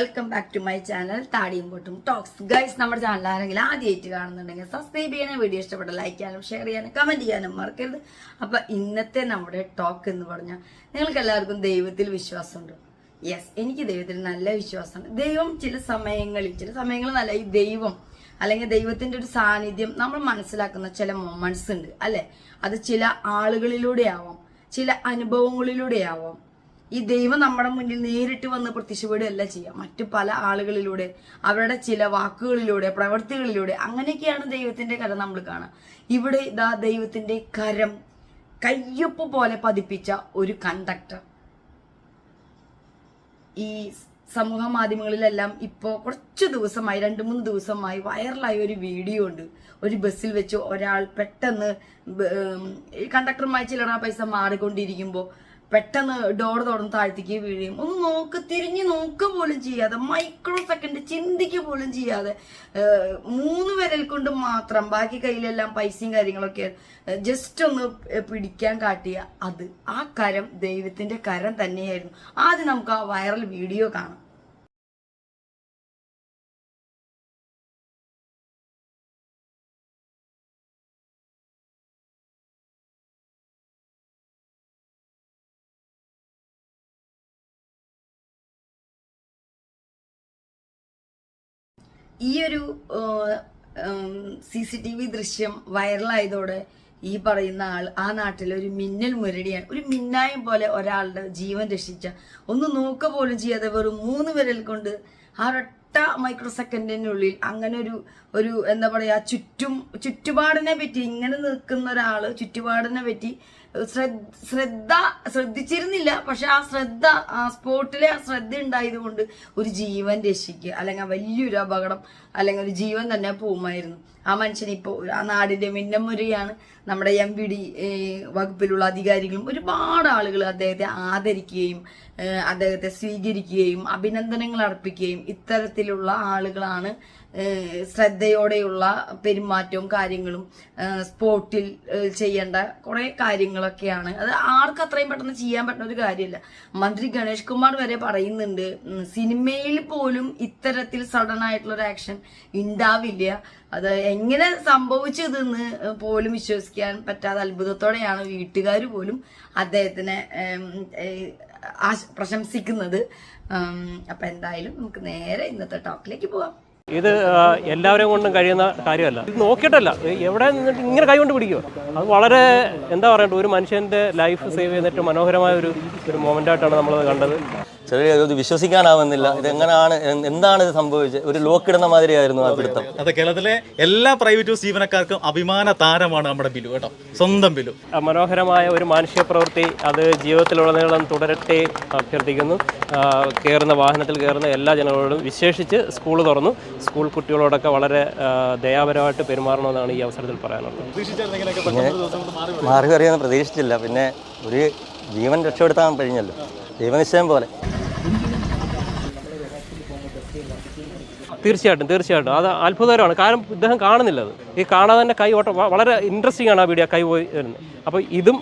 Welcome back to my channel താടിയും പൊട്ടും talks. Guys, നമ്മുടെ ചാനൽ ആരെങ്കിലും ആദ്യമായിട്ട് കാണുന്നുണ്ടെങ്കിൽ സബ്സ്ക്രൈബ് ചെയ്യാനും വീഡിയോ ഇഷ്ടപ്പെട്ട ലൈക്ക് ചെയ്യാനും ഷെയർ ചെയ്യാനും കമന്റ് ചെയ്യാനും മറക്കരുത്. അപ്പൊ ഇന്നത്തെ നമ്മുടെ ടോക്ക് എന്ന് പറഞ്ഞാൽ നിങ്ങൾക്ക് എല്ലാവർക്കും ദൈവത്തിൽ വിശ്വാസമുണ്ട്. യെസ്, എനിക്ക് ദൈവത്തിൽ നല്ല വിശ്വാസമുണ്ട്. ദൈവം ചില സമയങ്ങളിൽ നല്ല ഈ ദൈവം അല്ലെങ്കിൽ ദൈവത്തിന്റെ ഒരു സാന്നിധ്യം നമ്മൾ മനസ്സിലാക്കുന്ന ചില മൊമെന്റ്സ് ഉണ്ട് അല്ലെ. അത് ചില ആളുകളിലൂടെ ആവാം, ചില അനുഭവങ്ങളിലൂടെ ആവാം. ഈ ദൈവം നമ്മുടെ മുന്നിൽ നേരിട്ട് വന്ന് പ്രത്യക്ഷപ്പെടുകയല്ല ചെയ്യാം, മറ്റു പല ആളുകളിലൂടെ, അവരുടെ ചില വാക്കുകളിലൂടെ, പ്രവൃത്തികളിലൂടെ, അങ്ങനെയൊക്കെയാണ് ദൈവത്തിന്റെ കരം നമ്മൾ കാണുക. ഇവിടെ ഇതാ ദൈവത്തിന്റെ കരം കയ്യൊപ്പ് പോലെ പതിപ്പിച്ച ഒരു കണ്ടക്ടർ ഈ സമൂഹ മാധ്യമങ്ങളിലെല്ലാം ഇപ്പോൾ കുറച്ച് ദിവസമായി 2-3 ദിവസമായി വൈറലായ ഒരു വീഡിയോ ഉണ്ട്. ഒരു ബസ്സിൽ വെച്ച് ഒരാൾ പെട്ടെന്ന് കണ്ടക്ടറുമായി ചില്ലറ പൈസ മാറിക്കൊണ്ടിരിക്കുമ്പോൾ പെട്ടെന്ന് ഡോർ തുറന്ന് താഴ്ത്തിക്ക് വീഴുകയും ഒന്ന് തിരിഞ്ഞ് നോക്കുക പോലും ചെയ്യാതെ, മൈക്രോ സെക്കൻഡ് ചിന്തിക്കുക പോലും ചെയ്യാതെ 3 വിരൽ കൊണ്ട് മാത്രം, ബാക്കി കയ്യിലെല്ലാം പൈസയും കാര്യങ്ങളൊക്കെ ജസ്റ്റ് ഒന്ന് പിടിക്കാൻ കാട്ടിയ ആ കരം ദൈവത്തിന്റെ കരം തന്നെയായിരുന്നു. ആദ്യം നമുക്ക് ആ വൈറൽ വീഡിയോ കാണാം. ഈ ഒരു CCTV ദൃശ്യം വൈറലായതോടെ ഈ പറയുന്ന ആൾ ആ നാട്ടിലെ ഒരു മിന്നൽ മുരടിയാണ്. ഒരു മിന്നായം പോലെ ഒരാളുടെ ജീവൻ രക്ഷിച്ച, ഒന്ന് നോക്കുക പോലും ചെയ്യാതെ വെറും 3 വിരൽ കൊണ്ട് ആ ഒറ്റ മൈക്രോ സെക്കൻഡിനുള്ളിൽ അങ്ങനെ ഒരു എന്താ പറയാ, ചുറ്റുപാടിനെ പറ്റി ഇങ്ങനെ നിൽക്കുന്ന ഒരാള് ചുറ്റുപാടിനെ പറ്റി ശ്രദ്ധിച്ചിരുന്നില്ല. പക്ഷെ ആ സ്പോട്ടിലെ ആ ശ്രദ്ധ ഉണ്ടായതുകൊണ്ട് ഒരു ജീവൻ രക്ഷിക്കുക, അല്ലെങ്കിൽ വലിയൊരു അപകടം അല്ലെങ്കിൽ ഒരു ജീവൻ തന്നെ പോകുമായിരുന്നു. ആ മനുഷ്യൻ ഇപ്പോൾ ആ നാടിന്റെ മിന്നമുരയാണ്. നമ്മുടെ MVD വകുപ്പിലുള്ള അധികാരികളും ഒരുപാട് ആളുകൾ അദ്ദേഹത്തെ ആദരിക്കുകയും അദ്ദേഹത്തെ സ്വീകരിക്കുകയും അഭിനന്ദനങ്ങൾ അർപ്പിക്കുകയും ഇത്തരത്തിലുള്ള ആളുകളാണ് ശ്രദ്ധയോടെയുള്ള പെരുമാറ്റവും കാര്യങ്ങളും സ്പോട്ടിൽ ചെയ്യേണ്ട കുറെ കാര്യങ്ങളൊക്കെയാണ്. അത് ആർക്കും അത്രയും പെട്ടെന്ന് ചെയ്യാൻ പറ്റുന്ന ഒരു കാര്യമല്ല. മന്ത്രി ഗണേഷ് കുമാർ വരെ പറയുന്നുണ്ട്, സിനിമയിൽ പോലും ഇത്തരത്തിൽ സഡൻ ആയിട്ടുള്ള ഒരു ആക്ഷൻ ഉണ്ടാവില്ല. അത് എങ്ങനെ സംഭവിച്ചതെന്ന് പോലും വിശ്വസിക്കാൻ പറ്റാതെ അത്ഭുതത്തോടെയാണ് വീട്ടുകാർ പോലും അദ്ദേഹത്തിനെ പ്രശംസിക്കുന്നത്. അപ്പൊ എന്തായാലും നമുക്ക് നേരെ ഇന്നത്തെ ടോക്കിലേക്ക് പോവാം. ഇത് എല്ലാവരെയും കൊണ്ടും കഴിയുന്ന കാര്യമല്ല. ഇത് നോക്കിയിട്ടല്ല, എവിടെ നിന്നിട്ട് ഇങ്ങനെ കൈകൊണ്ട് പിടിക്കുക. അത് വളരെ എന്താ പറയണ്ട, ഒരു മനുഷ്യൻ്റെ ലൈഫ് സേവ് ചെയ്തിട്ട് മനോഹരമായ ഒരു മൊമെൻ്റായിട്ടാണ് നമ്മളത് കണ്ടത്. ഇത് വിശ്വസിക്കാനാവുന്നില്ല. ഇതെങ്ങനെയാണ്, എന്താണ് ഇത് സംഭവിച്ചത്? ഒരു ലോക്കിടുന്ന മാതിരിയായിരുന്നു ആ പിടുത്തം. അതെ, കേരളത്തിലെ എല്ലാ പ്രൈവറ്റ് ജീവനക്കാർക്കും അഭിമാന താരമാണ് നമ്മുടെ ബിലു കേട്ടോ, സ്വന്തം ബിലു. മനോഹരമായ ഒരു മാനുഷിക പ്രവൃത്തി അത് ജീവിതത്തിലുടനീളം തുടരട്ടെ അഭ്യർത്ഥിക്കുന്നു. കയറുന്ന വാഹനത്തിൽ കയറുന്ന എല്ലാ ജനങ്ങളോടും, വിശേഷിച്ച് സ്കൂൾ തുറന്നു, സ്കൂൾ കുട്ടികളോടൊക്കെ വളരെ ദയാപരമായിട്ട് പെരുമാറണമെന്നാണ് ഈ അവസരത്തിൽ പറയാനുള്ളത്. മാറി അറിയാമെന്ന് പ്രതീക്ഷിച്ചില്ല. പിന്നെ ഒരു ജീവൻ രക്ഷപ്പെടുത്താൻ കഴിഞ്ഞല്ലോ, ദൈവനിശ്ചയം പോലെ. തീർച്ചയായിട്ടും അത് അത്ഭുതകരമാണ്. കാരണം ഇദ്ദേഹം കാണുന്നില്ല. അത് ഈ കാണാതെ തന്നെ കൈ ഓട്ടം വളരെ ഇൻട്രസ്റ്റിംഗ് ആണ് ആ വീഡിയോ, കൈ പോയി വരുന്നത്. അപ്പോൾ ഇതും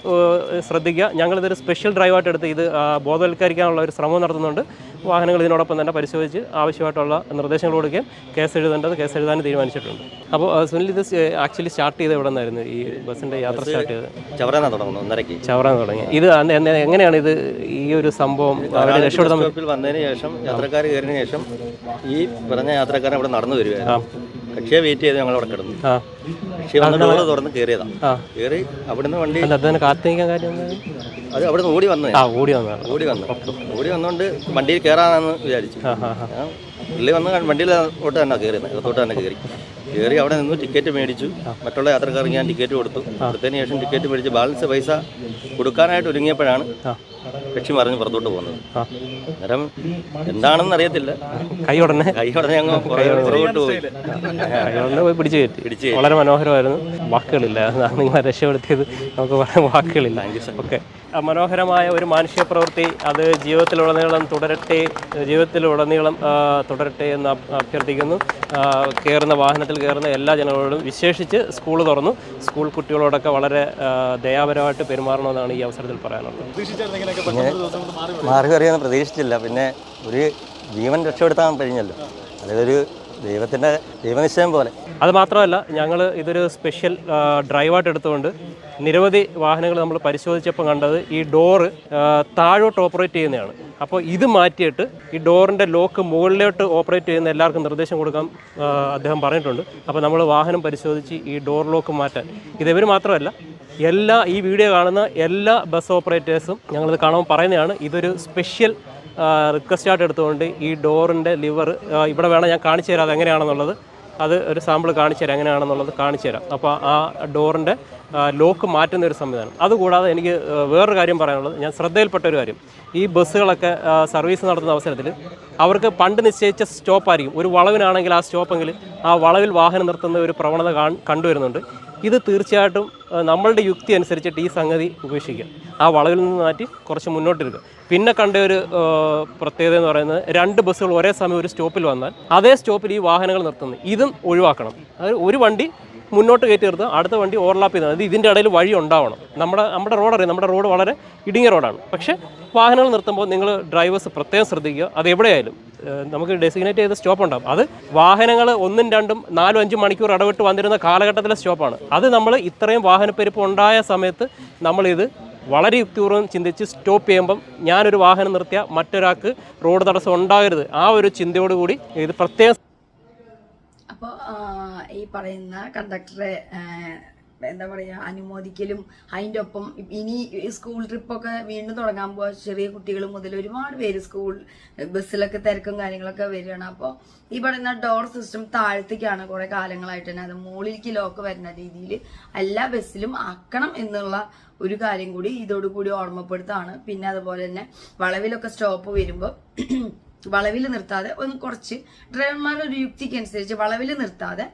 ശ്രദ്ധിക്കുക. ഞങ്ങളിതൊരു സ്പെഷ്യൽ ഡ്രൈവായിട്ട് എടുത്ത് ഇത് ബോധവൽക്കരിക്കാനുള്ള ഒരു ശ്രമം നടത്തുന്നുണ്ട്. വാഹനങ്ങൾ ഇതിനോടൊപ്പം തന്നെ പരിശോധിച്ച് ആവശ്യമായിട്ടുള്ള നിർദ്ദേശങ്ങൾ കൊടുക്കുകയും കേസ് എഴുതാനും തീരുമാനിച്ചിട്ടുണ്ട്. അപ്പോൾ സുനിൽ, ഇത് ആക്ച്വലി സ്റ്റാർട്ട് ചെയ്ത് എവിടെ നിന്നായിരുന്നു ഈ ബസ്സിൻ്റെ യാത്ര സ്റ്റാർട്ട് ചെയ്തത്? ചവറ തുടങ്ങി. ഇത് എങ്ങനെയാണ് ഇത് ഈ ഒരു സംഭവം രക്ഷപ്പെടുത്താൻ വന്നതിന് ശേഷം, യാത്രക്കാർ കയറിയതിനു ശേഷം ഈ പറഞ്ഞ യാത്രക്കാരൻ അവിടെ നടന്നു വരികയായിരുന്നു. കക്ഷിയെ വെയിറ്റ് ചെയ്ത് ഞങ്ങൾ അവിടെ കിടന്നു. കക്ഷി വന്ന് ഡോറ് തുറന്ന് കയറിയതാണ്. കയറി അവിടുന്ന് വണ്ടി കാത്തിരിക്കാൻ കാര്യം അത് അവിടെ നിന്ന് ഓടി വന്നുകൊണ്ട് വണ്ടിയിൽ കയറാമെന്ന് വിചാരിച്ചു. പുള്ളി വന്ന് വണ്ടിയിൽ തന്നെ കയറി അവിടെ നിന്ന് ടിക്കറ്റ് മേടിച്ചു. മറ്റുള്ള യാത്രക്കാർക്ക് ഞാൻ ടിക്കറ്റ് കൊടുത്തതിന് ശേഷം ടിക്കറ്റ് മേടിച്ച് ബാലൻസ് പൈസ കൊടുക്കാനായിട്ട് ഒരുങ്ങിയപ്പോഴാണ് കക്ഷി മറിഞ്ഞ് പുറത്തോട്ട് പോകുന്നത്. അന്നേരം എന്താണെന്ന് അറിയത്തില്ല, കൈ ഉടനെ അങ്ങ് പുറകോട്ട് പോയി പിടിച്ച്. വളരെ മനോഹരമായിരുന്നു. വാക്കുകളില്ല, നിങ്ങളെ രക്ഷപ്പെടുത്തിയത് നമുക്ക് പറയാൻ വാക്കുകളില്ല. ഓക്കെ, മനോഹരമായ ഒരു മാനുഷിക പ്രവൃത്തി അത് ജീവിതത്തിലുടനീളം തുടരട്ടെ എന്ന് അഭ്യർത്ഥിക്കുന്നു. കയറുന്ന വാഹനത്തിൽ കയറുന്ന എല്ലാ ജനങ്ങളോടും, വിശേഷിച്ച് സ്കൂൾ തുറന്നു, സ്കൂൾ കുട്ടികളോടൊക്കെ വളരെ ദയാപരമായിട്ട് പെരുമാറണമെന്നാണ് ഈ അവസരത്തിൽ പറയാനുള്ളത്. മാറി അറിയാമെന്ന് പ്രതീക്ഷിച്ചില്ല. പിന്നെ ഒരു ജീവൻ രക്ഷപ്പെടുത്താൻ കഴിഞ്ഞല്ലോ. അതൊരു ദൈവത്തിൻ്റെ ദൈവനിശ്ചയം പോലെ. അത് മാത്രമല്ല, ഞങ്ങൾ ഇതൊരു സ്പെഷ്യൽ ഡ്രൈവായിട്ട് എടുത്തുകൊണ്ട് നിരവധി വാഹനങ്ങൾ നമ്മൾ പരിശോധിച്ചപ്പോൾ കണ്ടത് ഈ ഡോറ് താഴോട്ട് ഓപ്പറേറ്റ് ചെയ്യുന്നതാണ്. അപ്പോൾ ഇത് മാറ്റിയിട്ട് ഈ ഡോറിൻ്റെ ലോക്ക് മുകളിലോട്ട് ഓപ്പറേറ്റ് ചെയ്യുന്ന എല്ലാവർക്കും നിർദ്ദേശം കൊടുക്കാൻ അദ്ദേഹം പറഞ്ഞിട്ടുണ്ട്. അപ്പോൾ നമ്മൾ വാഹനം പരിശോധിച്ച് ഈ ഡോർ ലോക്ക് മാറ്റാൻ, ഇവർ മാത്രമല്ല ഈ വീഡിയോ കാണുന്ന എല്ലാ ബസ് ഓപ്പറേറ്റേഴ്സും ഞങ്ങളിത് കാണുമ്പോൾ പറയുന്നതാണ്. ഇതൊരു സ്പെഷ്യൽ റിക്വസ്റ്റായിട്ട് എടുത്തുകൊണ്ട് ഈ ഡോറിൻ്റെ ലിവർ ഇവിടെ വേണം ഞാൻ കാണിച്ചു തരാം അതെങ്ങനെയാണെന്നുള്ളത്. അത് ഒരു സാമ്പിൾ കാണിച്ചു തരാം എങ്ങനെയാണെന്നുള്ളത് കാണിച്ചു തരാം. അപ്പോൾ ആ ഡോറിൻ്റെ ലോക്ക് മാറ്റുന്ന ഒരു സംവിധാനം. അതുകൂടാതെ എനിക്ക് വേറൊരു കാര്യം പറയാനുള്ളത്, ഞാൻ ശ്രദ്ധയിൽപ്പെട്ട ഒരു കാര്യം, ഈ ബസ്സുകളൊക്കെ സർവീസ് നടത്തുന്ന അവസരത്തിൽ അവർക്ക് പണ്ട് നിശ്ചയിച്ച സ്റ്റോപ്പായിരിക്കും. ഒരു വളവിനാണെങ്കിൽ ആ സ്റ്റോപ്പെങ്കിൽ ആ വളവിൽ വാഹനം നിർത്തുന്ന ഒരു പ്രവണത കണ്ടുവരുന്നുണ്ട്. ഇത് തീർച്ചയായിട്ടും നമ്മളുടെ യുക്തി അനുസരിച്ചിട്ട് ഈ സംഗതി ഉപേക്ഷിക്കുക, ആ വളവിൽ നിന്ന് മാറ്റി കുറച്ച് മുന്നോട്ടിരിക്കുക. പിന്നെ കണ്ട ഒരു പ്രത്യേകത എന്ന് പറയുന്നത്, 2 ബസ്സുകൾ ഒരേ സമയം ഒരു സ്റ്റോപ്പിൽ വന്നാൽ അതേ സ്റ്റോപ്പിൽ ഈ വാഹനങ്ങൾ നിർത്തുന്നത്, ഇതും ഒഴിവാക്കണം. അത് ഒരു വണ്ടി മുന്നോട്ട് കയറ്റി നിർത്തുക, അടുത്ത വണ്ടി ഓവർലാപ്പ് ചെയ്യുന്നത്. അത് ഇതിൻ്റെ ഇടയിൽ വഴി ഉണ്ടാവണം. നമ്മുടെ റോഡ് അറിയാം, നമ്മുടെ റോഡ് വളരെ ഇടുങ്ങിയ റോഡാണ്. പക്ഷേ വാഹനങ്ങൾ നിർത്തുമ്പോൾ നിങ്ങൾ ഡ്രൈവേഴ്സ് പ്രത്യേകം ശ്രദ്ധിക്കുക. അത് എവിടെയായാലും നമുക്ക് ഡെസിഗ്നേറ്റ് ചെയ്ത സ്റ്റോപ്പ് ഉണ്ടാകും. അത് വാഹനങ്ങൾ 1, 2, 4, 5 മണിക്കൂർ ഇടവിട്ട് വന്നിരുന്ന കാലഘട്ടത്തിലെ സ്റ്റോപ്പാണ്. അത് നമ്മൾ ഇത്രയും വാഹനപ്പെരുപ്പം ഉണ്ടായ സമയത്ത് നമ്മളിത് വളരെ യുക്തിപൂർവ്വം ചിന്തിച്ച് സ്റ്റോപ്പ് ചെയ്യുമ്പം ഞാനൊരു വാഹനം നിർത്തിയാൽ മറ്റൊരാൾക്ക് റോഡ് തടസ്സം ഉണ്ടാകരുത്, ആ ഒരു ചിന്തയോടുകൂടി ഇത് പ്രത്യേകം. അപ്പോൾ ഈ പറയുന്ന കണ്ടക്ടറെ എന്താ പറയുക, അനുമോദിക്കലും അതിൻ്റെ ഒപ്പം ഇനി സ്കൂൾ ട്രിപ്പൊക്കെ വീണ്ടും തുടങ്ങാൻ പോകാൻ ചെറിയ കുട്ടികൾ മുതൽ ഒരുപാട് പേര് സ്കൂൾ ബസ്സിലൊക്കെ തിരക്കും കാര്യങ്ങളൊക്കെ വരികയാണ്. അപ്പോൾ ഈ പറയുന്ന ഡോർ സിസ്റ്റം താഴത്തേക്കാണ് കുറേ കാലങ്ങളായിട്ട് തന്നെ, അത് മുകളിലേക്ക് ലോക്ക് വരുന്ന രീതിയിൽ എല്ലാ ബസ്സിലും ആക്കണം എന്നുള്ള ഒരു കാര്യം കൂടി ഇതോടുകൂടി ഓർമ്മപ്പെടുത്താണ്. പിന്നെ അതുപോലെ തന്നെ വളവിലൊക്കെ സ്റ്റോപ്പ് വരുമ്പോൾ വളവിൽ നിർത്താതെ ഒന്ന് കുറച്ച് ഡ്രൈവർമാരുടെ ഒരു യുക്തിക്ക് അനുസരിച്ച് വളവിൽ നിർത്താതെ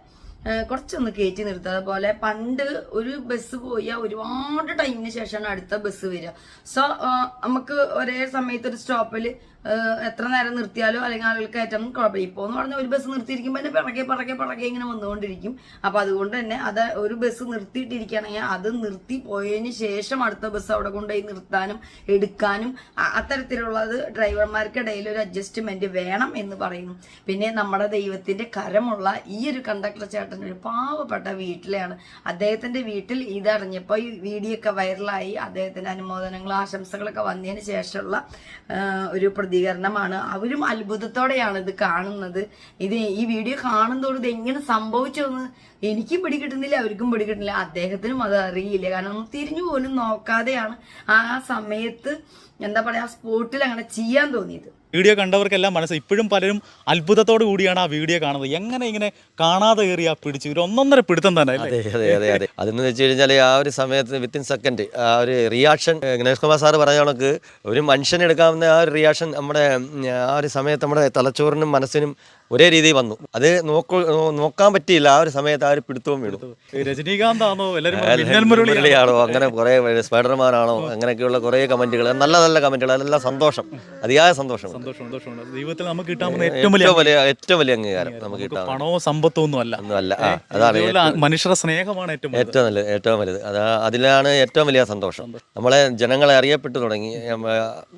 കുറച്ചൊന്ന് കയറ്റി നിർത്തുക. അതുപോലെ പണ്ട് ഒരു ബസ് പോയാൽ ഒരുപാട് ടൈമിന് ശേഷമാണ് അടുത്ത ബസ് വരിക. സോ നമുക്ക് ഒരേ സമയത്ത് ഒരു സ്റ്റോപ്പിൽ എത്ര നേരം നിർത്തിയാലോ അല്ലെങ്കിൽ ആളുകൾ കയറ്റാൻ കുഴപ്പമില്ല. ഇപ്പോൾ എന്ന് പറഞ്ഞാൽ ഒരു ബസ് നിർത്തിയിരിക്കുമ്പോൾ തന്നെ പിറകെ ഇങ്ങനെ വന്നുകൊണ്ടിരിക്കും. അപ്പോൾ അതുകൊണ്ട് തന്നെ അത് ഒരു ബസ് നിർത്തിയിട്ടിരിക്കുകയാണെങ്കിൽ അത് നിർത്തി പോയതിന് ശേഷം അടുത്ത ബസ് അവിടെ കൊണ്ടുപോയി നിർത്താനും എടുക്കാനും അത്തരത്തിലുള്ളത് ഡ്രൈവർമാർക്കിടയിൽ ഒരു അഡ്ജസ്റ്റ്മെന്റ് വേണം എന്ന് പറയുന്നു. പിന്നെ നമ്മുടെ ദൈവത്തിന്റെ കരമുള്ള ഈ ഒരു കണ്ടക്ടർ ചേട്ടൻ ഒരു പാവപ്പെട്ട വീട്ടിലെയാണ്. അദ്ദേഹത്തിന്റെ വീട്ടിൽ ഇതറിഞ്ഞപ്പോൾ ഈ വീഡിയോ ഒക്കെ വൈറലായി. അദ്ദേഹത്തിന്റെ അനുമോദനങ്ങളും ആശംസകളൊക്കെ വന്നതിന് ശേഷമുള്ള ഒരു പ്രതികരണമാണ്. അവരും അത്ഭുതത്തോടെയാണ് ഇത് കാണുന്നത്. ഈ വീഡിയോ കാണുന്നതോട് ഇത് എങ്ങനെ സംഭവിച്ചോന്ന് എനിക്കും പിടികിട്ടുന്നില്ല, അവർക്കും പിടികിട്ടുന്നില്ല, അദ്ദേഹത്തിനും അത് അറിയില്ല. കാരണം തിരിഞ്ഞു പോലും നോക്കാതെയാണ് ആ സമയത്ത് എന്താ പറയാ സ്പോട്ടിൽ അങ്ങനെ ചെയ്യാൻ തോന്നിയത്. വീഡിയോ കണ്ടവർക്കെല്ലാം മനസ്സിൽ ഇപ്പോഴും പലരും അത്ഭുതത്തോടു കൂടിയാണ് ആ വീഡിയോ കാണുന്നത്. എങ്ങനെ ഇങ്ങനെ കാണാതെ കയറി ആ പിടിച്ചു, ഒരു 1.5 പിടുത്തം തന്നെ. അതെ. അതെന്ന് വെച്ച് കഴിഞ്ഞാൽ ആ ഒരു സമയത്ത് വിത്തിൻ സെക്കൻഡ് ആ ഒരു റിയാക്ഷൻ, ഗണേഷ് കുമാർ സാറ് പറഞ്ഞ കണക്ക് ഒരു മനുഷ്യനെടുക്കാവുന്ന ആ ഒരു റിയാക്ഷൻ നമ്മുടെ ആ ഒരു സമയത്ത് നമ്മുടെ തലച്ചോറിനും മനസ്സിനും ഒരേ രീതിയിൽ വന്നു. അത് നോക്കാൻ പറ്റിയില്ല. ആ ഒരു സമയത്ത് ആ ഒരു പിടുത്തവും വീണു. രജനീകാന്ത് ആണോ മുരളിയാണോ അങ്ങനെ കുറെ സ്പൈഡർമാനാണോ അങ്ങനെയൊക്കെയുള്ള കുറെ കമന്റുകൾ, നല്ല നല്ല കമന്റുകൾ, അതെല്ലാം സന്തോഷം, അതിയായ സന്തോഷം. ജീവിതത്തിൽ നമുക്ക് കിട്ടാവുന്ന ഏറ്റവും വലിയ അംഗീകാരം നമുക്ക് കിട്ടാം. പണമോ സമ്പത്തോ ഒന്നും അല്ല. അതാണ് മനുഷ്യരുടെ സ്നേഹമാണ് ഏറ്റവും വലുത്. അതിലാണ് ഏറ്റവും വലിയ സന്തോഷം. നമ്മളെ ജനങ്ങളെ അറിയപ്പെട്ടു തുടങ്ങി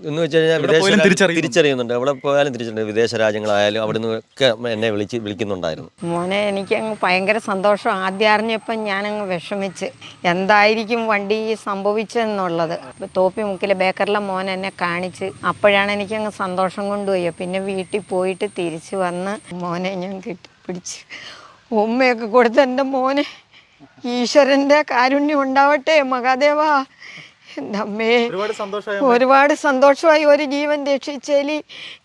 എന്ന് വെച്ച് കഴിഞ്ഞാൽ തിരിച്ചറിയുന്നുണ്ട്. എവിടെ പോയാലും തിരിച്ചറിയുന്നുണ്ട്. വിദേശ രാജ്യങ്ങളായാലും അവിടുന്ന് ഒക്കെ എന്നെ വിളിക്കുന്നുണ്ടായിരുന്നു. മോനെ എനിക്കങ്ങ് ഭയങ്കര സന്തോഷം. ആദ്യം അറിഞ്ഞപ്പം ഞാനങ്ങ് വിഷമിച്ച് എന്തായിരിക്കും വണ്ടി സംഭവിച്ചതെന്നുള്ളത്. തോപ്പിമുക്കിലെ ബേക്കറിലെ മോൻ എന്നെ കാണിച്ച് അപ്പോഴാണ് എനിക്കങ്ങ് സന്തോഷം കൊണ്ടുപോയി. പിന്നെ വീട്ടിൽ പോയിട്ട് തിരിച്ച് വന്ന് മോനെ ഞാൻ കെട്ടിപ്പിടിച്ച് ഉമ്മയൊക്കെ കൊടുത്ത് എൻ്റെ മോനെ ഈശ്വരൻ്റെ കാരുണ്യം ഉണ്ടാവട്ടെ മഹാദേവ, എൻ്റെ അമ്മേ ഒരുപാട് സന്തോഷമായി. ഒരു ജീവൻ രക്ഷിച്ചതിൽ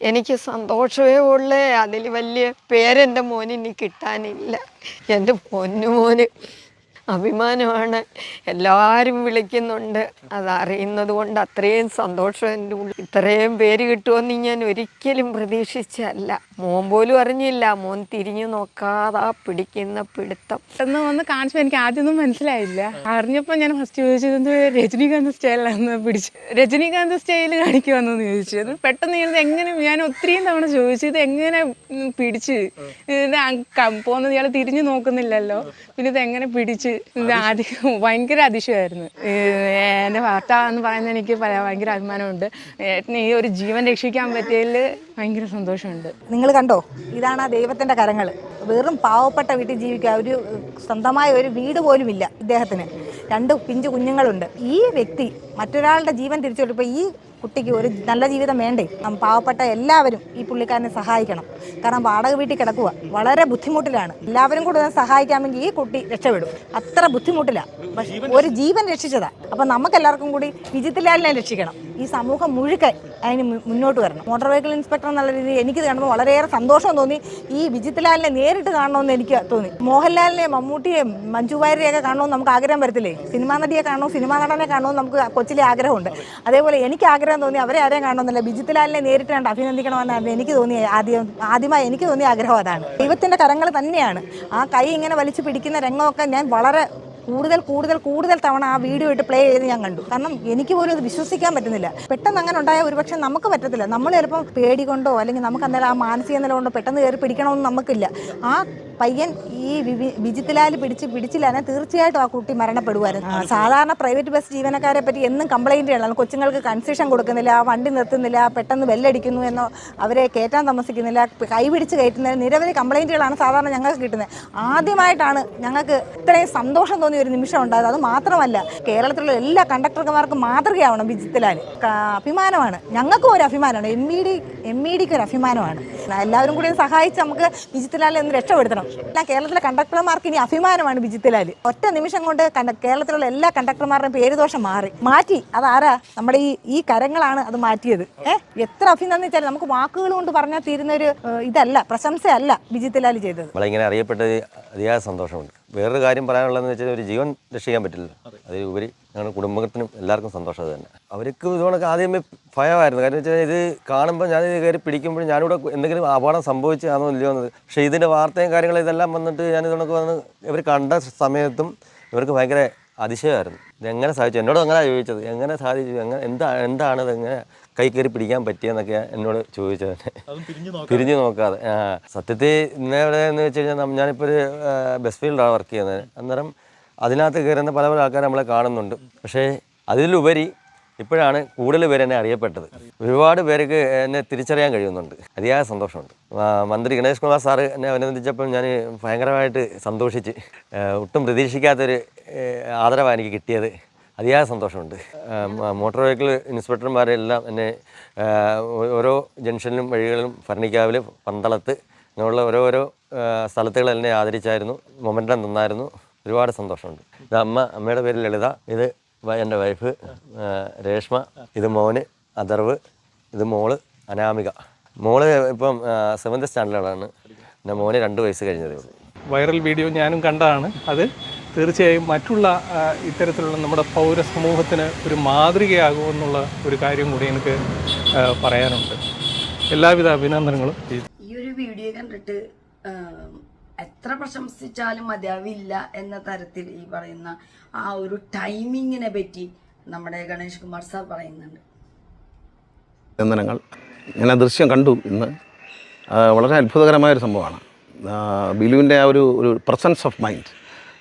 എനിക്ക് സന്തോഷമേ ഉള്ളേ. അതിൽ വലിയ പേരെൻ്റെ മോനിനി കിട്ടാനില്ല. എൻ്റെ പൊന്നുമോന് അഭിമാനമാണ്. എല്ലാവരും വിളിക്കുന്നുണ്ട്, അതറിയുന്നത് കൊണ്ട് അത്രയും സന്തോഷം എൻ്റെ ഉള്ളിൽ. ഇത്രയും പേര് കിട്ടുമെന്ന് ഞാൻ ഒരിക്കലും പ്രതീക്ഷിച്ചല്ല. മോൻ പോലും അറിഞ്ഞില്ല. മോൻ തിരിഞ്ഞു നോക്കാതെ പിടിക്കുന്ന പിടുത്തം എന്ന് വന്ന് കാണിച്ചപ്പോൾ എനിക്ക് ആദ്യമൊന്നും മനസ്സിലായില്ല. അറിഞ്ഞപ്പോൾ ഞാൻ ഫസ്റ്റ് ചോദിച്ചത് രജനീകാന്ത് സ്റ്റൈലാണെന്ന് പിടിച്ചു. രജനീകാന്ത് സ്റ്റൈൽ കാണിക്കുമെന്നു ചോദിച്ചു. അത് പെട്ടെന്ന് ഞാനത് എങ്ങനെ, ഞാൻ ഒത്തിരിയും തവണ ചോദിച്ചു ഇത് എങ്ങനെ പിടിച്ച്, ഇത് പോകുന്നത് ഇയാൾ തിരിഞ്ഞു നോക്കുന്നില്ലല്ലോ, പിന്നെ ഇത് എങ്ങനെ പിടിച്ച് ആദ്യം ഭയങ്കര അതിശയമായിരുന്നു. എൻ്റെ ഭർത്താവ് എന്ന് പറയുന്നത് എനിക്ക് ഭയങ്കര അഭിമാനമുണ്ട്. ഏട്ടന് ഈ ഒരു ജീവൻ രക്ഷിക്കാൻ പറ്റിയതിൽ ഭയങ്കര സന്തോഷമുണ്ട്. നിങ്ങൾ കണ്ടോ, ഇതാണ് ആ ദൈവത്തിൻ്റെ കരങ്ങൾ. വെറും പാവപ്പെട്ട വീട്ടിൽ ജീവിക്കുക, ഒരു സ്വന്തമായ ഒരു വീട് പോലും ഇല്ല ഇദ്ദേഹത്തിന്. 2 പിഞ്ചു കുഞ്ഞുങ്ങളുണ്ട്. ഈ വ്യക്തി മറ്റൊരാളുടെ ജീവൻ തിരിച്ചു കൊടുപ്പോൾ ഈ കുട്ടിക്ക് ഒരു നല്ല ജീവിതം വേണ്ടേ? പാവപ്പെട്ട എല്ലാവരും ഈ പുള്ളിക്കാരനെ സഹായിക്കണം. കാരണം വാടക വീട്ടിൽ കിടക്കുക, വളരെ ബുദ്ധിമുട്ടിലാണ്. എല്ലാവരും കൂടെ സഹായിക്കാമെങ്കിൽ ഈ കുട്ടി രക്ഷപ്പെടും. അത്ര ബുദ്ധിമുട്ടിലാണ്, പക്ഷേ ഒരു ജീവൻ രക്ഷിച്ചതാണ്. അപ്പം നമുക്കെല്ലാവർക്കും കൂടി വിജിത് ലാലിനെ രക്ഷിക്കണം. ഈ സമൂഹം മുഴുവൻ അതിന് മുന്നോട്ട് വരണം. മോട്ടോർ വെഹിക്കിൾ ഇൻസ്പെക്ടർ എന്നുള്ള രീതിയിൽ എനിക്ക് കാണുമ്പോൾ വളരെയേറെ സന്തോഷം തോന്നി. ഈ വിജിത് ലാലിനെ നേരിട്ട് കാണണമെന്ന് എനിക്ക് തോന്നി. മോഹൻലാലിനെ, മമ്മൂട്ടിയെ, മഞ്ജു വാര്യരെയൊക്കെ കാണണമെന്ന് നമുക്ക് ആഗ്രഹം വരത്തില്ലേ? സിനിമാ നടിയെ കാണണം, സിനിമാ നടനെ കാണണമെന്ന് നമുക്ക് കൊച്ചിലെ ആഗ്രഹമുണ്ട്. അതേപോലെ എനിക്ക് ആഗ്രഹം തോന്നി അവരെ ആരെയും കാണണമെന്നില്ല, വിജിത് ലാലിനെ നേരിട്ട് കണ്ട് അഭിനന്ദിക്കണമെന്നാണ് എനിക്ക് തോന്നിയ ആദ്യമായി എനിക്ക് തോന്നിയ ആഗ്രഹം അതാണ്. ദൈവത്തിൻ്റെ കരങ്ങൾ തന്നെയാണ്. ആ കൈ ഇങ്ങനെ വലിച്ചു പിടിക്കുന്ന രംഗമൊക്കെ ഞാൻ വളരെ കൂടുതൽ തവണ ആ വീഡിയോ ഇട്ട് പ്ലേ ചെയ്ത് ഞാൻ കണ്ടു. കാരണം എനിക്ക് പോലും അത് വിശ്വസിക്കാൻ പറ്റുന്നില്ല. പെട്ടെന്ന് അങ്ങനെ ഉണ്ടായ ഒരുപക്ഷെ നമുക്ക് പറ്റത്തില്ല. നമ്മൾ ചിലപ്പോൾ പേടി കൊണ്ടോ അല്ലെങ്കിൽ നമുക്ക് അന്നേരം ആ മാനസിക നില കൊണ്ടോ പെട്ടെന്ന് കയറി പിടിക്കണമെന്ന് നമുക്കില്ല. ആ പയ്യൻ ഈ വിജിത് ലാൽ പിടിച്ചില്ലാതെ തീർച്ചയായിട്ടും ആ കുട്ടി മരണപ്പെടുമായിരുന്നു. സാധാരണ പ്രൈവറ്റ് ബസ് ജീവനക്കാരെ പറ്റി എന്നും കംപ്ലൈൻറ്റുകളാണ്. കൊച്ചുങ്ങൾക്ക് കൺസെഷൻ കൊടുക്കുന്നില്ല, വണ്ടി നിർത്തുന്നില്ല, പെട്ടെന്ന് ബെല്ലടിക്കുന്നു എന്നോ അവരെ കയറ്റാൻ താമസിക്കുന്നില്ല, കൈ പിടിച്ച് കയറ്റുന്ന നിരവധി കംപ്ലൈൻറ്റുകളാണ് സാധാരണ ഞങ്ങൾക്ക് കിട്ടുന്നത്. ആദ്യമായിട്ടാണ് ഞങ്ങൾക്ക് ഇത്രയും സന്തോഷം തോന്നിയ ഒരു നിമിഷം ഉണ്ടായത്. അത് മാത്രമല്ല, കേരളത്തിലുള്ള എല്ലാ കണ്ടക്ടർമാർക്കും മാതൃകയാവണം വിജിത് ലാൽ. അഭിമാനമാണ്, ഞങ്ങൾക്കും ഒരു അഭിമാനമാണ്, എം ഇ ഡിക്ക് ഒരു അഭിമാനമാണ്. എല്ലാവരും കൂടി സഹായിച്ച് നമുക്ക് വിജിത് ലാലിനെ ഒന്ന് രക്ഷപ്പെടുത്തണം. കേരളത്തിലെ കണ്ടക്ടർമാർക്ക് ഇനി അഭിമാനമാണ് വിജിത് ലാൽ. ഒറ്റ നിമിഷം കൊണ്ട് കേരളത്തിലുള്ള എല്ലാ കണ്ടക്ടർമാരുടെയും പേരുദോഷം മാറ്റി. അതാരാ? നമ്മുടെ ഈ കരങ്ങളാണ് അത് മാറ്റിയത്. എത്ര അഭിനന്ദിച്ചാലും നമുക്ക് വാക്കുകൾ കൊണ്ട് പറഞ്ഞാൽ തീരുന്ന ഒരു ഇതല്ല, പ്രശംസയല്ല വിജിത് ലാൽ ചെയ്തത്. നമ്മളിങ്ങനെ അറിയപ്പെട്ടത് അതിയായ സന്തോഷമുണ്ട്. വേറൊരു കാര്യം പറയാനുള്ളതെന്ന് വെച്ചാൽ ഒരു ജീവൻ രക്ഷിക്കാൻ പറ്റില്ല, അതിലുപരി ഞങ്ങളുടെ കുടുംബത്തിനും എല്ലാവർക്കും സന്തോഷം തന്നെ. അവർക്ക് ഇതുകൊണ്ടൊക്കെ ആദ്യമേ ഭയമായിരുന്നു. കാരണം വെച്ചാൽ ഇത് കാണുമ്പോൾ ഞാൻ കയറി പിടിക്കുമ്പോൾ ഞാനിവിടെ എന്തെങ്കിലും അപകടം സംഭവിച്ചാണോ ഇല്ലയോ എന്നത്. പക്ഷേ ഇതിൻ്റെ വാർത്തയും കാര്യങ്ങളും ഇതെല്ലാം വന്നിട്ട് ഞാൻ ഇതുകൊണ്ടൊക്കെ വന്ന് ഇവർ കണ്ട സമയത്തും ഇവർക്ക് ഭയങ്കര അതിശയമായിരുന്നു. ഇതെങ്ങനെ സാധിച്ചു? എന്നോട് അങ്ങനെ ചോദിച്ചത്, എങ്ങനെ സാധിച്ചു, എന്താണ് ഇതെങ്ങനെ കൈ കയറി പിടിക്കാൻ പറ്റിയെന്നൊക്കെ എന്നോട് ചോദിച്ചത് തന്നെ, പിരിഞ്ഞു നോക്കാതെ. സത്യത്തിൽ ഇന്നേവിടെ എന്ന് വെച്ച് കഴിഞ്ഞാൽ ഞാനിപ്പോൾ ഒരു ബസ് ഫീൽഡാണ് വർക്ക് ചെയ്യുന്നത്. അന്നേരം അതിനകത്ത് കയറുന്ന പല ആൾക്കാർ നമ്മളെ കാണുന്നുണ്ട്. പക്ഷേ അതിലുപരി ഇപ്പോഴാണ് കൂടുതൽ പേര് എന്നെ അറിയപ്പെട്ടത്. ഒരുപാട് പേർക്ക് എന്നെ തിരിച്ചറിയാൻ കഴിയുന്നുണ്ട്. അതിയായ സന്തോഷമുണ്ട്. മന്ത്രി ഗണേഷ് കുമാർ സാറ് എന്നെ അഭിനന്ദിച്ചപ്പോൾ ഞാൻ ഭയങ്കരമായിട്ട് സന്തോഷിച്ച്. ഒട്ടും പ്രതീക്ഷിക്കാത്തൊരു ആദരവാണ് എനിക്ക് കിട്ടിയത്. അതിയായ സന്തോഷമുണ്ട്. മോട്ടോർ വെഹിക്കിൾ ഇൻസ്പെക്ടർമാരെല്ലാം എന്നെ ഓരോ ജംഗ്ഷനിലും വഴികളിലും ഭരണിക്കാവിൽ, പന്തളത്ത് അങ്ങനെയുള്ള ഓരോരോ സ്ഥലത്തുകൾ എന്നെ ആദരിച്ചായിരുന്നു. മൊമെൻ്റം തന്നായിരുന്നു. ഒരുപാട് സന്തോഷമുണ്ട്. ഇത് അമ്മയുടെ പേര് ലളിത, ഇത് എൻ്റെ വൈഫ് രേഷ്മ, ഇത് മോന് അഥർവ്, ഇത് മോള് അനാമിക. മോള് ഇപ്പം 7th സ്റ്റാൻഡേർഡാണ്. പിന്നെ മോന് 2 വയസ്സ് കഴിഞ്ഞതേ ഉള്ളൂ. വൈറൽ വീഡിയോ ഞാനും കണ്ടതാണ്. അത് തീർച്ചയായും മറ്റുള്ള ഇത്തരത്തിലുള്ള നമ്മുടെ പൗര സമൂഹത്തിന് ഒരു മാതൃകയാകുമെന്നുള്ള ഒരു കാര്യം കൂടി എനിക്ക് പറയാനുണ്ട്. എല്ലാവിധ അഭിനന്ദനങ്ങളും. ഈ ഒരു വീഡിയോ കണ്ടിട്ട് എത്ര പ്രശംസിച്ചാലും മതിയാവില്ല എന്ന തരത്തിൽ ഈ പറയുന്ന ആ ഒരു ടൈമിങ്ങിനെ പറ്റി നമ്മുടെ ഗണേഷ് കുമാർ സാർ പറയുന്നുണ്ട്. അഭിനന്ദനങ്ങൾ. ഞാൻ ആ ദൃശ്യം കണ്ടു ഇന്ന്. വളരെ അത്ഭുതകരമായൊരു സംഭവമാണ്. ബിലുവിൻ്റെ ആ ഒരു പ്രസൻസ് ഓഫ് മൈൻഡ്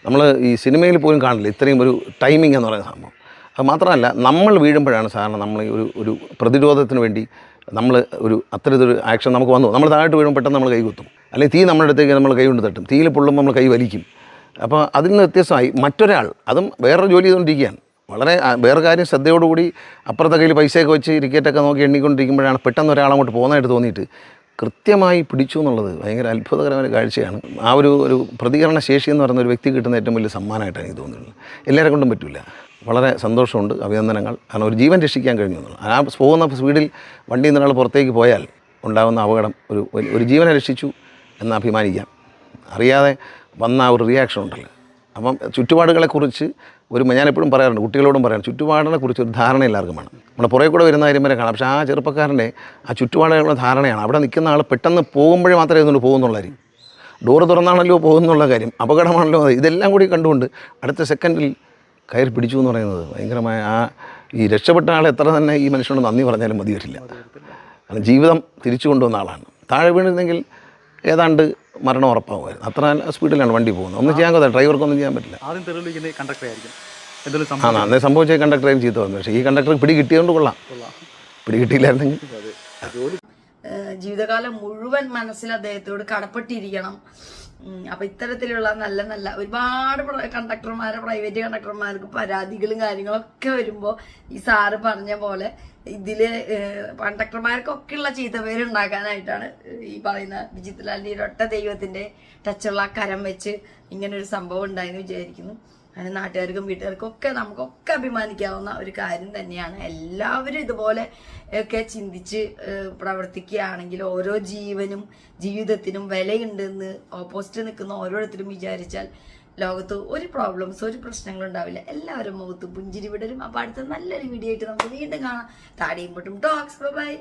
നമ്മൾ ഈ സിനിമയിൽ പോലും കാണില്ല, ഇത്രയും ഒരു ടൈമിംഗ് എന്ന് പറയുന്ന സംഭവം. അത് മാത്രമല്ല, നമ്മൾ വീഴുമ്പോഴാണ് സാധാരണ നമ്മൾ ഒരു പ്രതിരോധത്തിന് വേണ്ടി നമ്മൾ അത്തരത്തിലൊരു ആക്ഷൻ നമുക്ക് വന്നു. നമ്മൾ താഴോട്ട് വീഴുമ്പോൾ പെട്ടെന്ന് നമ്മൾ കൈ കുത്തും, അല്ലെങ്കിൽ തീ നമ്മുടെ അടുത്തേക്ക് നമ്മൾ കൈ കൊണ്ട് തട്ടും, തീയിൽ പൊള്ളുമ്പോൾ നമ്മൾ കൈ വലിക്കും. അപ്പോൾ അതിൽ നിന്ന് വ്യത്യസ്തമായി മറ്റൊരാൾ, അതും വേറൊരു ജോലി ചെയ്തുകൊണ്ടിരിക്കുകയാണ്, വളരെ വേറെ കാര്യം ശ്രദ്ധയോടുകൂടി അപ്പുറത്തെ കയ്യിൽ പൈസയൊക്കെ വെച്ച് ടിക്കറ്റൊക്കെ നോക്കി എണ്ണിക്കൊണ്ടിരിക്കുമ്പോഴാണ് പെട്ടെന്ന് ഒരാൾ അങ്ങോട്ട് പോകുന്നതായിട്ട് തോന്നിയിട്ട് കൃത്യമായി പിടിച്ചു എന്നുള്ളത് ഭയങ്കര അത്ഭുതകരമായ കാഴ്ചയാണ്. ആ ഒരു പ്രതികരണ ശേഷി എന്ന് പറയുന്ന ഒരു വ്യക്തി കിട്ടുന്ന ഏറ്റവും വലിയ സമ്മാനമായിട്ടാണ് എനിക്ക് തോന്നുന്നത്. എല്ലാവരെ കൊണ്ടും പറ്റില്ല. വളരെ സന്തോഷമുണ്ട്, അഭിനന്ദനങ്ങൾ. കാരണം ഒരു ജീവൻ രക്ഷിക്കാൻ കഴിഞ്ഞു എന്നുള്ളത്. ആ പോകുന്ന സ്പീഡിൽ വണ്ടിയിൽ നിന്ന് പുറത്തേക്ക് പോയാൽ ഉണ്ടാകുന്ന അപകടം ഒരു ജീവനെ രക്ഷിച്ചു എന്ന് അഭിമാനിക്കാം. അറിയാതെ വന്ന ആ ഒരു റിയാക്ഷൻ ഉണ്ടല്ലോ. അപ്പം ചുറ്റുപാടുകളെക്കുറിച്ച് ഞാനെപ്പോഴും പറയാറുണ്ട്, കുട്ടികളോടും പറയാറുണ്ട്, ചുറ്റുപാടിനെക്കുറിച്ച് ഒരു ധാരണ എല്ലാവർക്കും വേണം. നമ്മുടെ പുറകെ കൂടെ വരുന്ന കാര്യം വരെ കാണാം. പക്ഷേ ആ ചെറുപ്പക്കാരൻ്റെ ആ ചുറ്റുപാടുകളുടെ ധാരണയാണ്. അവിടെ നിൽക്കുന്ന ആൾ പെട്ടെന്ന് പോകുമ്പോഴേ മാത്രമേ ഇതുകൊണ്ട് പോകുന്നുള്ള കാര്യം, ഡോറ് തുറന്നാണല്ലോ പോകുന്നുള്ള കാര്യം, അപകടമാണല്ലോ, ഇതെല്ലാം കൂടി കണ്ടുകൊണ്ട് അടുത്ത സെക്കൻഡിൽ കയറി പിടിച്ചു എന്ന് പറയുന്നത് ഭയങ്കരമായ ഈ രക്ഷപ്പെട്ട ആൾ എത്ര തന്നെ ഈ മനുഷ്യനോട് നന്ദി പറഞ്ഞാലും മതി വരില്ല. കാരണം ജീവിതം തിരിച്ചു കൊണ്ടുവന്ന ആളാണ്. താഴെ വീണിരുന്നെങ്കിൽ ഏതാണ്ട് മരണം ഉറപ്പാകുമായിരുന്നു. അത്ര സ്പീഡിലാണ് വണ്ടി പോകുന്നത്. ഒന്നും ചെയ്യാൻ പറ്റില്ല, ഡ്രൈവർക്കൊന്നും ചെയ്യാൻ പറ്റില്ല. ആദ്യം തെളിവിക്കുന്നത് കണ്ടക്ടർ ആയിരിക്കും എന്തെങ്കിലും ആ അന്നേ സംഭവിച്ച കണ്ടക്ടറേയും ചീത്ത വന്നു. പക്ഷേ ഈ കണ്ടക്ടർ പിടി കിട്ടിയതുകൊണ്ട് കൊള്ളാം. പിടി കിട്ടിയില്ലായിരുന്നെങ്കിൽ ജീവിതകാലം മുഴുവൻ മനസ്സിൽ അദ്ദേഹത്തോട് കടപ്പെട്ടിരിക്കണം. അപ്പം ഇത്തരത്തിലുള്ള നല്ല നല്ല ഒരുപാട് കണ്ടക്ടർമാരെ, പ്രൈവറ്റ് കണ്ടക്ടർമാർക്ക് പരാതികളും കാര്യങ്ങളൊക്കെ വരുമ്പോൾ ഈ സാറ് പറഞ്ഞ പോലെ ഇതിൽ കണ്ടക്ടർമാർക്കൊക്കെ ഉള്ള ചീത്തപ്പേര് ഉണ്ടാക്കാനായിട്ടാണ് ഈ പറയുന്ന വിചിത്രലാലിൻ്റെ ഒരൊറ്റ ദൈവത്തിൻ്റെ ടച്ചുള്ള കരം വെച്ച് ഇങ്ങനൊരു സംഭവം ഉണ്ടായെന്ന് വിചാരിക്കുന്നു. അങ്ങനെ നാട്ടുകാർക്കും വീട്ടുകാർക്കും ഒക്കെ നമുക്കൊക്കെ അഭിമാനിക്കാവുന്ന ഒരു കാര്യം തന്നെയാണ്. എല്ലാവരും ഇതുപോലെ ഒക്കെ ചിന്തിച്ച് പ്രവർത്തിക്കുകയാണെങ്കിൽ ഓരോ ജീവനും ജീവിതത്തിനും വിലയുണ്ടെന്ന് ഓപ്പോസിറ്റ് നിൽക്കുന്ന ഓരോരുത്തരും വിചാരിച്ചാൽ ലോകത്ത് ഒരു പ്രോബ്ലംസ്, ഒരു പ്രശ്നങ്ങളും ഉണ്ടാവില്ല. എല്ലാവരും മുഖത്ത് പുഞ്ചിരി വിടരും. അപ്പോൾ അടുത്ത നല്ലൊരു വീഡിയോ ആയിട്ട് നമുക്ക് വീണ്ടും കാണാം. താടിയും പൊട്ടും ടോക്സ്. ബൈ.